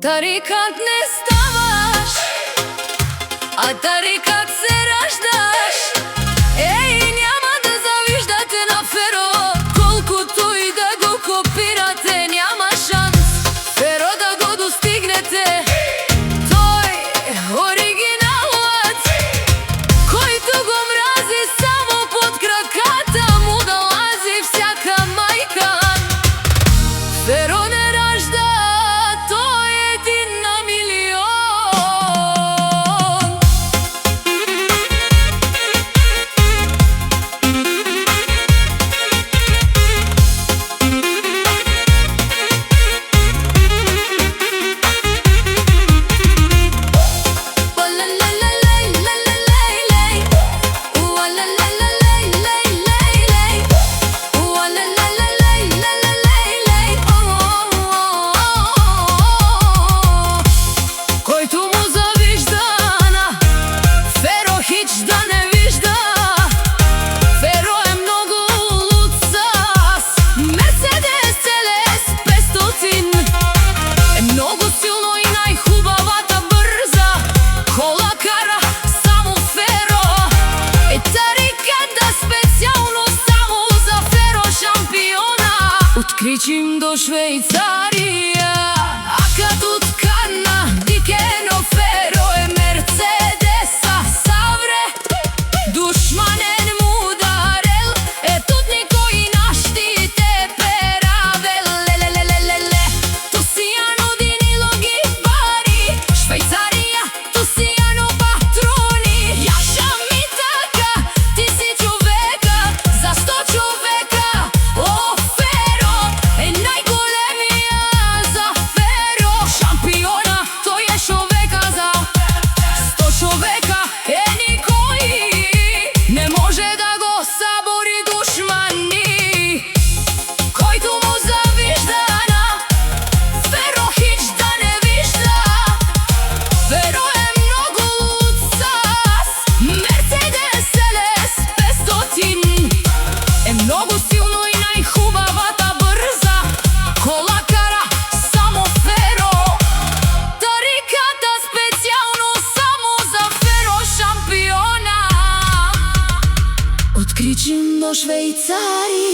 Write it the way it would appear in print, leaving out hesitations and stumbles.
Тарикат не ставаш, а тарикат се раждаш. Еј, няма да завиждате на Феро, колкото и да го копирате, няма шанс Феро да го достигнете. Тој оригиналот, којто го мрази само под краката му да лази всяка мајка. Феро не ражда, тој е един на милион. Којто му завижда на Феро хич да не вижда. Феро е многу луд сас, Мерцедес CLS 500 е многу силно и најхубавата брза кола кара само Феро. Е тариката специјално само за Феро шампиона. Откричим до Швејцарија, а кад откана Дикено Феро е Мерцедеса савре. Душманен му ударел, е тут никој наштите перавел. Лелелелелеле, Тусијано Динило ги пари, Швејцарија, Тусијано патрони. Јаша ми така, ти си човека за 100 човека. О, Феро е најголемија за Феро шампиона, тој е човека за 100 човека. Е никој не може да го събори душмани. Којто му завижда на Феро хич да не вижда. Феро е многу луд сас, Мерцедес CLS 500 е многу силно и најхубавата брза кола кара само Феро. Тариката специјално само за Феро шампиона. Откричим до Швејцарија.